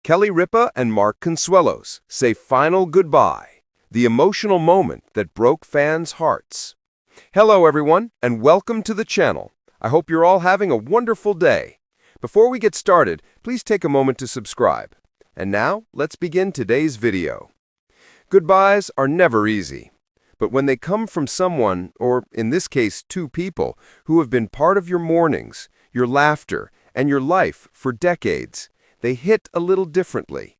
Kelly Ripa and Mark Consuelos say final goodbye, the emotional moment that broke fans' hearts. Hello everyone, and welcome to the channel. I hope you're all having a wonderful day. Before we get started, please take a moment to subscribe. And now, let's begin today's video. Goodbyes are never easy, but when they come from someone, or in this case, two people, who have been part of your mornings, your laughter, and your life for decades, they hit a little differently.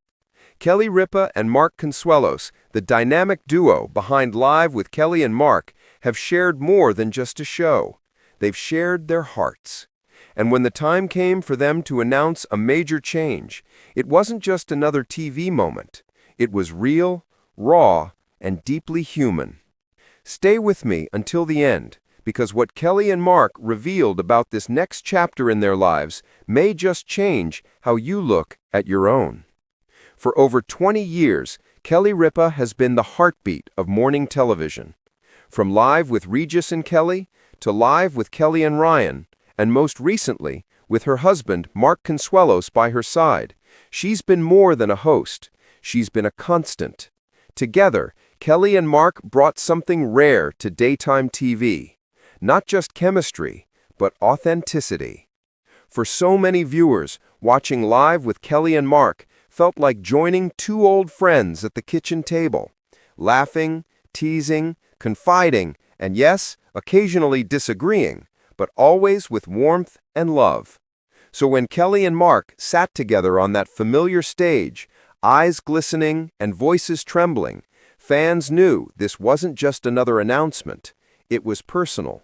Kelly Ripa and Mark Consuelos, the dynamic duo behind Live with Kelly and Mark, have shared more than just a show. They've shared their hearts. And when the time came for them to announce a major change, it wasn't just another TV moment. It was real, raw, and deeply human. Stay with me until the end, because what Kelly and Mark revealed about this next chapter in their lives may just change how you look at your own. For over 20 years, Kelly Ripa has been the heartbeat of morning television. From Live with Regis and Kelly, to Live with Kelly and Ryan, and most recently, with her husband, Mark Consuelos, by her side, she's been more than a host. She's been a constant. Together, Kelly and Mark brought something rare to daytime TV. Not just chemistry, but authenticity. For so many viewers, watching Live with Kelly and Mark felt like joining two old friends at the kitchen table, laughing, teasing, confiding, and yes, occasionally disagreeing, but always with warmth and love. So when Kelly and Mark sat together on that familiar stage, eyes glistening and voices trembling, fans knew this wasn't just another announcement. It was personal.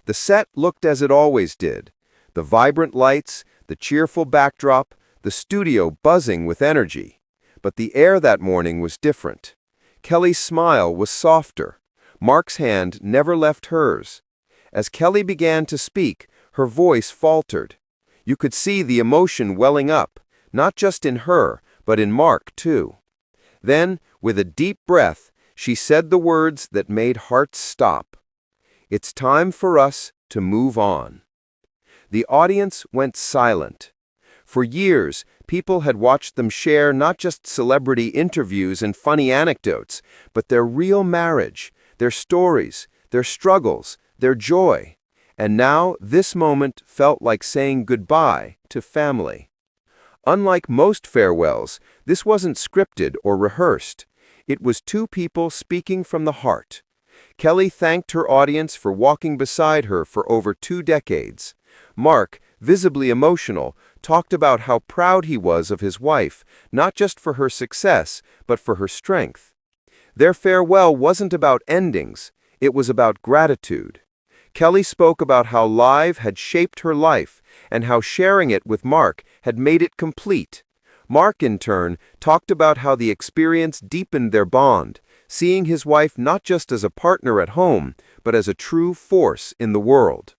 The set looked as it always did. The vibrant lights, the cheerful backdrop, the studio buzzing with energy. But the air that morning was different. Kelly's smile was softer. Mark's hand never left hers. As Kelly began to speak, her voice faltered. You could see the emotion welling up, not just in her, but in Mark too. Then, with a deep breath, she said the words that made hearts stop. It's time for us to move on. The audience went silent. For years, people had watched them share not just celebrity interviews and funny anecdotes, but their real marriage, their stories, their struggles, their joy. And now, this moment felt like saying goodbye to family. Unlike most farewells, this wasn't scripted or rehearsed. It was two people speaking from the heart. Kelly thanked her audience for walking beside her for over 2 decades. Mark, visibly emotional, talked about how proud he was of his wife, not just for her success, but for her strength. Their farewell wasn't about endings, it was about gratitude. Kelly spoke about how Live had shaped her life, and how sharing it with Mark had made it complete. Mark, in turn, talked about how the experience deepened their bond, seeing his wife not just as a partner at home, but as a true force in the world.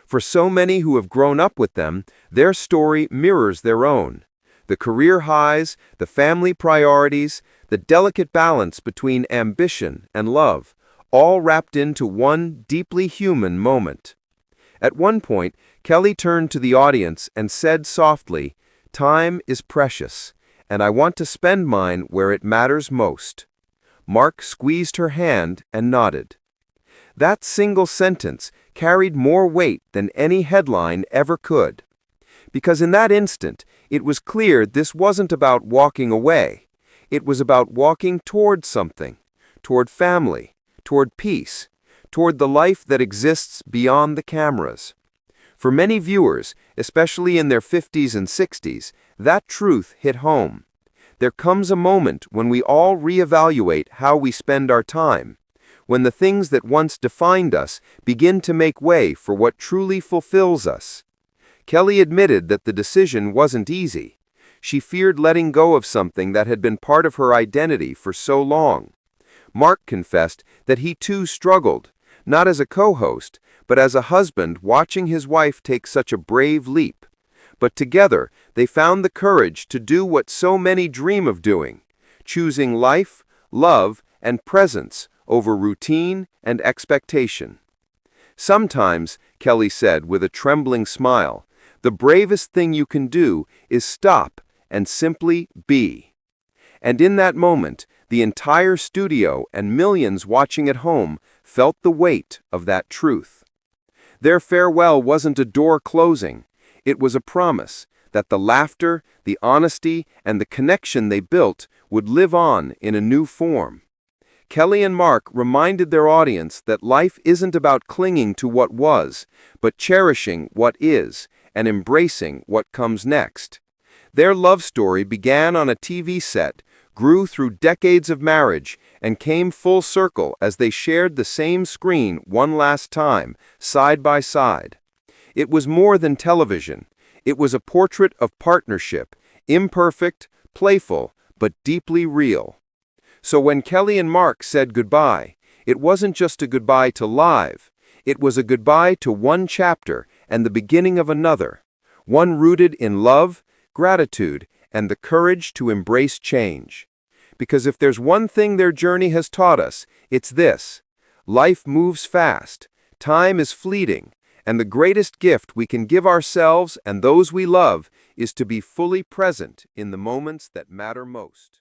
For so many who have grown up with them, their story mirrors their own. The career highs, the family priorities, the delicate balance between ambition and love, all wrapped into one deeply human moment. At one point, Kelly turned to the audience and said softly, "Time is precious, and I want to spend mine where it matters most." Mark squeezed her hand and nodded. That single sentence carried more weight than any headline ever could. Because in that instant, it was clear this wasn't about walking away. It was about walking toward something, toward family, toward peace, toward the life that exists beyond the cameras. For many viewers, especially in their 50s and 60s, that truth hit home. There comes a moment when we all reevaluate how we spend our time, when the things that once defined us begin to make way for what truly fulfills us. Kelly admitted that the decision wasn't easy. She feared letting go of something that had been part of her identity for so long. Mark confessed that he too struggled, not as a co-host, but as a husband watching his wife take such a brave leap. But together, they found the courage to do what so many dream of doing, choosing life, love, and presence over routine and expectation. Sometimes, Kelly said with a trembling smile, the bravest thing you can do is stop and simply be. And in that moment, the entire studio and millions watching at home felt the weight of that truth. Their farewell wasn't a door closing. It was a promise that the laughter, the honesty, and the connection they built would live on in a new form. Kelly and Mark reminded their audience that life isn't about clinging to what was, but cherishing what is and embracing what comes next. Their love story began on a TV set, grew through decades of marriage, and came full circle as they shared the same screen one last time, side by side. It was more than television. It was a portrait of partnership, imperfect, playful, but deeply real. So when Kelly and Mark said goodbye, it wasn't just a goodbye to live. It was a goodbye to one chapter and the beginning of another, one rooted in love, gratitude, and the courage to embrace change. Because if there's one thing their journey has taught us, it's this: life moves fast, time is fleeting, and the greatest gift we can give ourselves and those we love is to be fully present in the moments that matter most.